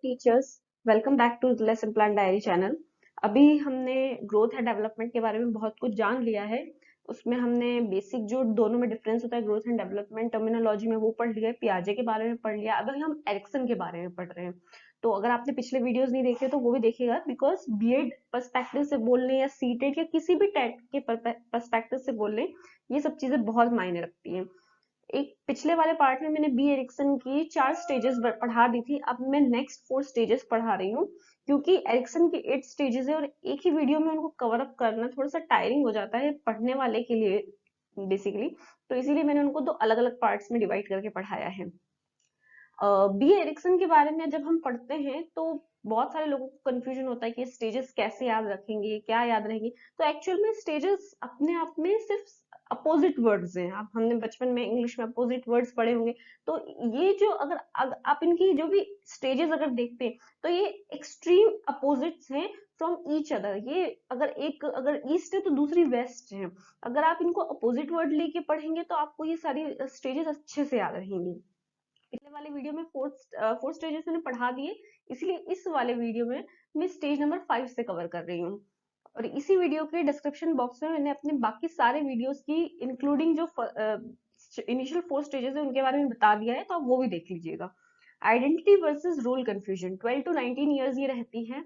Teachers, welcome back to lesson plan diary channel. अभी हमने growth and development के बारे में बहुत कुछ जान लिया है। उसमें हमने बेसिक जो दोनों में डिफरेंस होता है ग्रोथ एंड डेवलपमेंट टर्मिनोलॉजी में वो पढ़ लिया है, पियाजे के बारे में पढ़ लिया। अभी हम एरिक्सन के बारे में पढ़ रहे हैं। तो अगर आपने पिछले वीडियोस नहीं देखे तो वो भी देखिएगा, बिकॉज बीएड पर्सपेक्टिव से बोलने या सीटेट या किसी भी टाइप के पर्सपेक्टिव से बोलने ये सब चीजें बहुत मायने रखती हैं। एक पिछले वाले पार्ट में मैंने बी एरिक्सन की 4 स्टेजेस पढ़ा दी थी। अब मैं नेक्स्ट 4 स्टेजेस पढ़ा रही हूँ, क्योंकि एरिक्सन की 8 स्टेजेस है और एक ही वीडियो में उनको कवर अप करना थोड़ा सा टायरिंग हो जाता है पढ़ने वाले के लिए बेसिकली। तो इसीलिए मैंने उनको 2 अलग अलग पार्ट्स में डिवाइड करके पढ़ाया है। बी एरिक्सन के बारे में जब हम पढ़ते हैं तो बहुत सारे लोगों को कंफ्यूजन होता है कि स्टेजेस कैसे याद रखेंगे, क्या याद रहेंगे। तो एक्चुअल में स्टेजेस अपने आप में सिर्फ अपोजिट वर्ड्स हैं। आप हमने बचपन में इंग्लिश में अपोजिट वर्ड्स पढ़े होंगे। तो ये जो अगर आप इनकी जो भी स्टेजेस अगर देखते हैं तो ये एक्सट्रीम अपोजिट्स हैं फ्रॉम ईच अदर। ये अगर ईस्ट है तो दूसरी वेस्ट है। अगर आप इनको अपोजिट वर्ड लेके पढ़ेंगे तो आपको ये सारी स्टेजेस अच्छे से याद रहेंगी। पिछले वाले वीडियो में फोर स्टेजेस मैंने पढ़ा दिए, इसलिए इस वाले वीडियो में मैं स्टेज नंबर 5 से कवर कर रही हूँ। और इसी वीडियो के डिस्क्रिप्शन बॉक्स में मैंने अपने बाकी सारे वीडियोस की इंक्लूडिंग जो इनिशियल 4 स्टेजेस है उनके बारे में बता दिया है, तो आप वो भी देख लीजिएगा। Identity versus role confusion 12 to 19 years ये रहती है।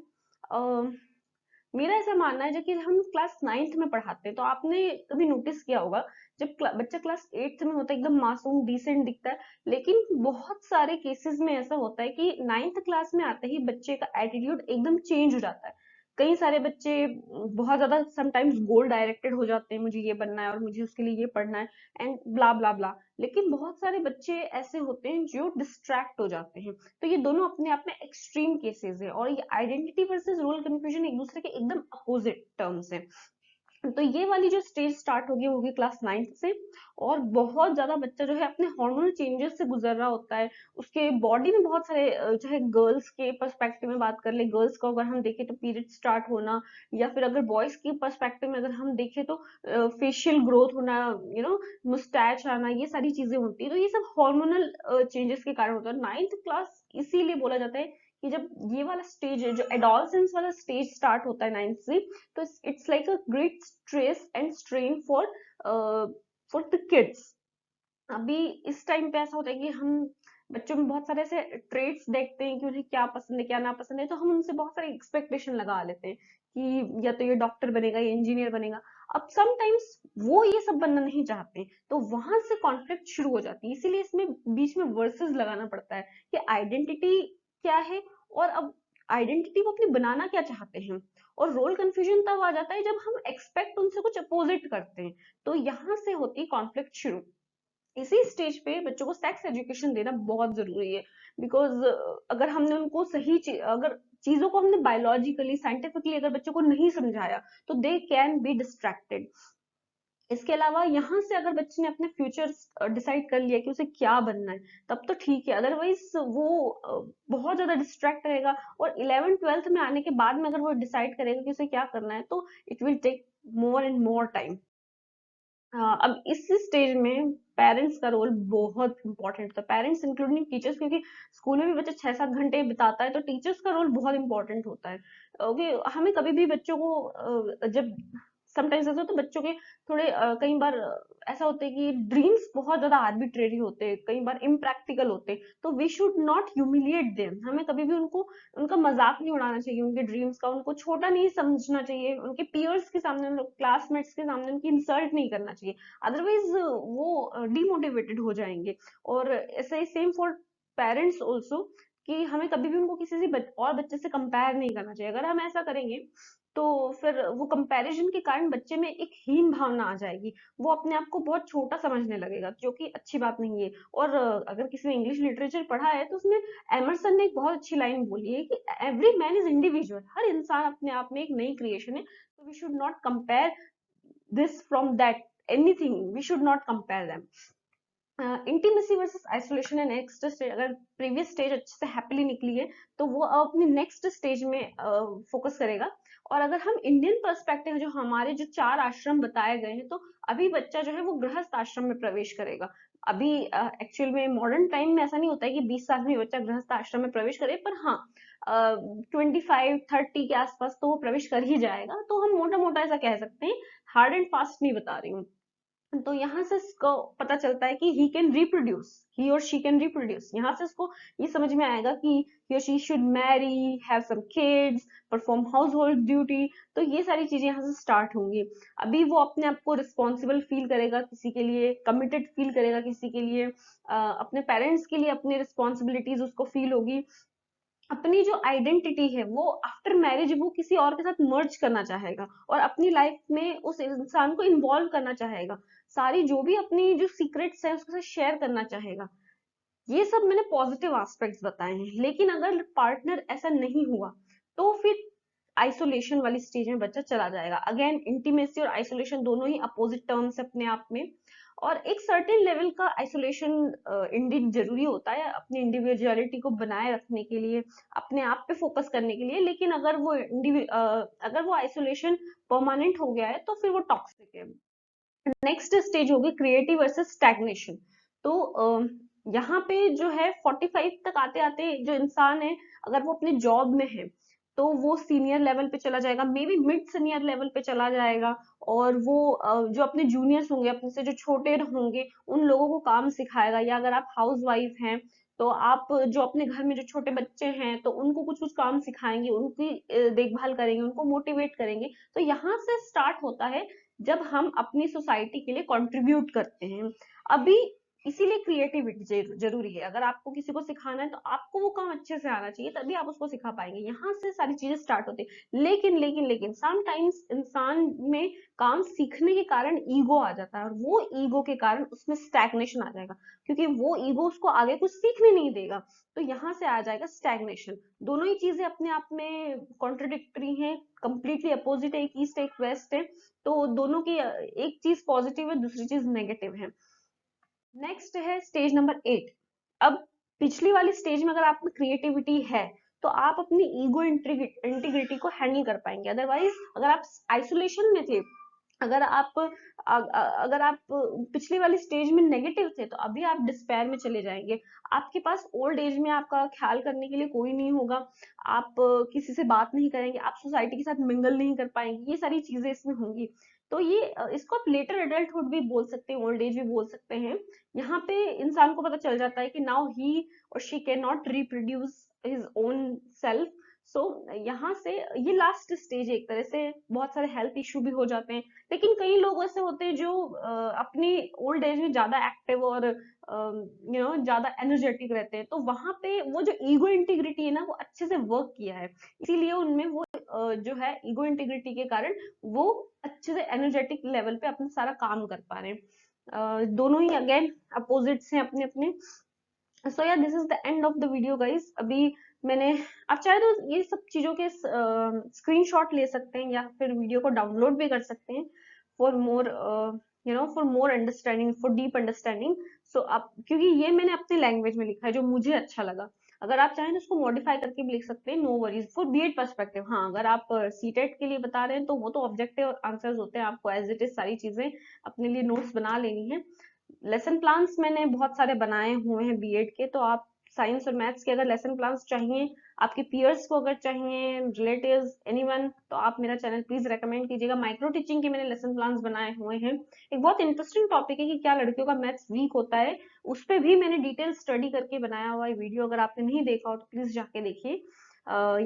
मेरा ऐसा मानना है जब कि हम क्लास 9th में पढ़ाते हैं तो आपने कभी नोटिस किया होगा, जब बच्चा क्लास 8th में होता है एकदम मासूम डिसेंट दिखता है, लेकिन बहुत सारे केसेस में ऐसा होता है कि 9th क्लास में आते ही बच्चे का एटीट्यूड एकदम चेंज हो जाता है। कई सारे बच्चे बहुत ज्यादा समटाइम्स गोल डायरेक्टेड हो जाते हैं, मुझे ये बनना है और मुझे उसके लिए ये पढ़ना है एंड ब्ला ब्ला ब्ला। लेकिन बहुत सारे बच्चे ऐसे होते हैं जो डिस्ट्रैक्ट हो जाते हैं। तो ये दोनों अपने आप में एक्सट्रीम केसेस है और ये आइडेंटिटी वर्सेस रोल कंफ्यूजन एक दूसरे के एकदम अपोजिट टर्म्स है। तो ये वाली जो स्टेज स्टार्ट होगी वो होगी क्लास 9th से। और बहुत ज्यादा बच्चा जो है अपने हार्मोनल चेंजेस से गुजर रहा होता है। उसके बॉडी में बहुत सारे चाहे गर्ल्स के पर्सपेक्टिव में बात कर ले, गर्ल्स को अगर हम देखें तो पीरियड स्टार्ट होना, या फिर अगर बॉयज की पर्सपेक्टिव में अगर हम देखें तो फेशियल ग्रोथ होना, मुस्टैच आना, ये सारी चीजें होती है। तो ये सब हार्मोनल चेंजेस के कारण होता है। 9th क्लास इसीलिए बोला जाता है कि जब ये वाला स्टेज है, जो एडोलसेंस वाला स्टेज स्टार्ट होता है 9th से, तो it's like a great stress and strain for the kids. अभी इस टाइम पे ऐसा होता है कि हम बच्चों में बहुत सारे ऐसे ट्रेट्स देखते हैं कि उन्हें क्या पसंद है क्या ना पसंद है, तो हम उनसे बहुत सारी एक्सपेक्टेशन लगा लेते हैं कि या तो ये डॉक्टर बनेगा या इंजीनियर बनेगा। अब समटाइम्स वो ये सब बनना नहीं चाहते, तो वहां से कॉन्फ्लिक्ट शुरू हो जाती है। इसीलिए इसमें बीच में वर्सेस लगाना पड़ता है कि आइडेंटिटी क्या है, और अब आइडेंटिटी वो अपनी बनाना क्या चाहते हैं। और रोल कंफ्यूजन तब आ जाता है जब हम एक्सपेक्ट उनसे कुछ अपोजिट करते हैं। तो यहाँ से होती है कॉन्फ्लिक्ट शुरू। इसी स्टेज पे बच्चों को सेक्स एजुकेशन देना बहुत जरूरी है, बिकॉज अगर हमने उनको अगर चीजों को हमने बायोलॉजिकली साइंटिफिकली अगर बच्चों को नहीं समझाया तो दे कैन बी डिस्ट्रैक्टेड। इसके अलावा यहाँ से अगर बच्चे ने अपने फ्यूचर डिसाइड कर लिया कि उसे क्या बनना है, तब तो ठीक है। अदरवाइज वो बहुत ज्यादा डिस्ट्रैक्ट रहेगा, और 11th 12th में आने के बाद में अगर वो डिसाइड करेगा कि उसे क्या करना है तो it will take more and more time. अब इस स्टेज में पेरेंट्स का रोल बहुत इंपॉर्टेंट होता है, पेरेंट्स इंक्लूडिंग टीचर्स, क्योंकि स्कूल में भी बच्चा 6-7 घंटे बिताता है, तो टीचर्स का रोल बहुत इंपॉर्टेंट होता है। ओके, हमें कभी भी बच्चों को जब समटाइम्स ऐसा होता है बच्चों के थोड़े कई बार ऐसा होता है कि ड्रीम्स बहुत ज्यादा आर्बिट्रेरी होते हैं, कई बार इम्प्रैक्टिकल होते हैं, तो we should not humiliate them. हमें कभी भी उनको उनका मजाक नहीं उड़ाना चाहिए, उनके ड्रीम्स का उनको छोटा नहीं समझना चाहिए, उनके पीयर्स के सामने, क्लासमेट्स के सामने उनकी इंसल्ट नहीं करना चाहिए। अदरवाइज वो डिमोटिवेटेड हो जाएंगे। और ऐसे ही सेम फॉर पेरेंट्स ऑल्सो, कि हमें कभी भी उनको किसी से और बच्चे से कंपेयर नहीं करना चाहिए। अगर हम ऐसा करेंगे तो फिर वो कंपैरिजन के कारण बच्चे में एक हीन भावना आ जाएगी, वो अपने आप को बहुत छोटा समझने लगेगा, जो कि अच्छी बात नहीं है। और अगर किसी ने इंग्लिश लिटरेचर पढ़ा है तो उसमें एमरसन ने एक बहुत अच्छी लाइन बोली है कि एवरी मैन इज इंडिविजुअल, हर इंसान अपने आप में एक नई क्रिएशन है। तो we should not compare this from that, anything we should not compare them. Intimacy versus isolation है नेक्स्ट स्टेज। अगर प्रीवियस स्टेज अच्छे से हैप्पीली निकली है तो वो अब अपनी नेक्स्ट स्टेज में फोकस करेगा। और अगर हम इंडियन पर्सपेक्टिव, जो हमारे जो 4 आश्रम बताए गए हैं, तो अभी बच्चा जो है वो गृहस्थ आश्रम में प्रवेश करेगा। अभी एक्चुअल में मॉडर्न टाइम में ऐसा नहीं होता है कि 20 साल में बच्चा गृहस्थ आश्रम में प्रवेश करे, पर हाँ 25-30 के आसपास तो वो प्रवेश कर ही जाएगा। तो हम मोटा मोटा ऐसा कह सकते हैं, हार्ड एंड फास्ट नहीं बता रही हूँ। तो यहाँ से इसको पता चलता है कि ही कैन रिप्रोड्यूस, ही और शी कैन रिप्रोड्यूस। यहाँ से इसको ये समझ में आएगा कि ही और she should marry, have some kids, perform household duty. तो ये सारी चीजें यहाँ से स्टार्ट होंगी। अभी वो अपने आप को रिस्पॉन्सिबल फील करेगा किसी के लिए, कमिटेड फील करेगा किसी के लिए, अपने पेरेंट्स के लिए अपनी रिस्पॉन्सिबिलिटीज उसको फील होगी। अपनी जो आइडेंटिटी है वो आफ्टर मैरिज वो किसी और के साथ मर्ज करना चाहेगा और अपनी लाइफ में उस इंसान को इन्वॉल्व करना चाहेगा, सारी जो भी अपनी जो सीक्रेट्स है उसके साथ शेयर करना चाहेगा। ये सब मैंने पॉजिटिव एस्पेक्ट्स बताए हैं। लेकिन अगर पार्टनर ऐसा नहीं हुआ तो फिर आइसोलेशन वाली स्टेज में बच्चा चला जाएगा। अगेन इंटीमेसी और आइसोलेशन दोनों ही अपोजिट टर्म्स है अपने आप में, और एक सर्टेन लेवल का आइसोलेशन इंडीड जरूरी होता है अपनी इंडिविजुअलिटी को बनाए रखने के लिए, अपने आप पे फोकस करने के लिए। लेकिन अगर वो आइसोलेशन परमानेंट हो गया है तो फिर वो टॉक्सिक है। नेक्स्ट स्टेज होगी क्रिएटिव वर्सेस स्टैग्नेशन। तो यहाँ पे जो है 45 तक आते आते जो इंसान है, अगर वो अपने जॉब में है तो वो सीनियर लेवल पे चला जाएगा, may be mid senior level पे चला जाएगा। और वो जो अपने जूनियर्स होंगे, अपने से जो छोटे होंगे, उन लोगों को काम सिखाएगा। या अगर आप हाउस वाइफ हैं तो आप जो अपने घर में जो छोटे बच्चे हैं तो उनको कुछ कुछ काम सिखाएंगे, उनकी देखभाल करेंगे, उनको मोटिवेट करेंगे। तो यहाँ से स्टार्ट होता है जब हम अपनी सोसाइटी के लिए कंट्रीब्यूट करते हैं। अभी इसीलिए क्रिएटिविटी जरूरी है। अगर आपको किसी को सिखाना है तो आपको वो काम अच्छे से आना चाहिए, तभी आप उसको सिखा पाएंगे। यहाँ से सारी चीजें स्टार्ट होती है। लेकिन समटाइम्स इंसान में काम सीखने के कारण ईगो आ जाता है, और वो ईगो के कारण उसमें स्टैग्नेशन आ जाएगा, क्योंकि वो ईगो उसको आगे कुछ सीखने नहीं देगा। तो यहाँ से आ जाएगा स्टैग्नेशन। दोनों ही चीजें अपने आप में कॉन्ट्रोडिक्टरी हैं, कंप्लीटली अपोजिट है, एक ईस्ट एक वेस्ट है। तो दोनों की एक चीज पॉजिटिव है, दूसरी चीज नेगेटिव है। नेक्स्ट है स्टेज नंबर 8। अब पिछली वाली स्टेज में अगर आप में क्रिएटिविटी है तो आप अपनी ईगो इंटीग्रिटी को हैंडल कर पाएंगे। अदरवाइज अगर आप आइसोलेशन में थे, अगर आप पिछली वाली स्टेज में नेगेटिव थे, तो अभी आप डिस्पेयर में चले जाएंगे। आपके पास ओल्ड एज में आपका ख्याल करने के लिए कोई नहीं होगा, आप किसी से बात नहीं करेंगे, आप सोसाइटी के साथ मिंगल नहीं कर पाएंगे, ये सारी चीजें इसमें होंगी। तो ये इसको आप लेटर एडल्टहुड भी बोल सकते हैं, ओल्ड एज भी बोल सकते हैं। यहाँ पे इंसान को पता चल जाता है कि नाउ ही और she can not reproduce his own self. So यहाँ से ये लास्ट स्टेज है एक तरह से। बहुत सारे हेल्थ इश्यू भी हो जाते हैं। लेकिन कई लोग ऐसे होते हैं जो अपनी ओल्ड एज में ज्यादा एक्टिव और ज्यादा एनर्जेटिक रहते हैं, तो वहां पे वो जो ईगो इंटीग्रिटी है ना, वो अच्छे से वर्क किया है, इसीलिए उनमें वो जो है ईगो इंटीग्रिटी के कारण वो अच्छे से एनर्जेटिक लेवल पे अपना सारा काम कर पा रहे हैं। दोनों ही अगेन अपोजिट्स हैं अपने अपने। सो या this is the end of the video guys. अभी मैंने, आप चाहे तो ये सब चीजों के स्क्रीनशॉट ले सकते हैं या फिर वीडियो को डाउनलोड भी कर सकते हैं for more for more understanding, for deep understanding. So आप, क्योंकि ये मैंने अपने लैंग्वेज में लिखा है जो मुझे अच्छा लगा। अगर आप चाहें तो इसको मॉडिफाई करके भी लिख सकते हैं, no worries. For BEd perspective, हाँ अगर आप सीटेट के लिए बता रहे हैं तो वो तो ऑब्जेक्टिव आंसर्स होते हैं, आपको एज इट इज सारी चीजें अपने लिए नोट्स बना लेनी है। लेसन प्लान्स मैंने बहुत सारे बनाए हुए हैं बीएड के, तो आप साइंस और मैथ्स के अगर लेसन प्लान्स चाहिए, आपके पीयर्स को अगर चाहिए, रिलेटिव्स, एनीवन, तो आप मेरा चैनल प्लीज रेकमेंड कीजिएगा। माइक्रो टीचिंग के मैंने लेसन प्लान्स बनाए हुए हैं। एक बहुत इंटरेस्टिंग टॉपिक है कि क्या लड़कियों का मैथ्स वीक होता है, उस पर भी मैंने डिटेल स्टडी करके बनाया हुआ है वीडियो। अगर आपने नहीं देखा हो तो प्लीज जाके देखिए।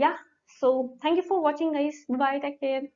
या so thank you for watching guys, bye, take care.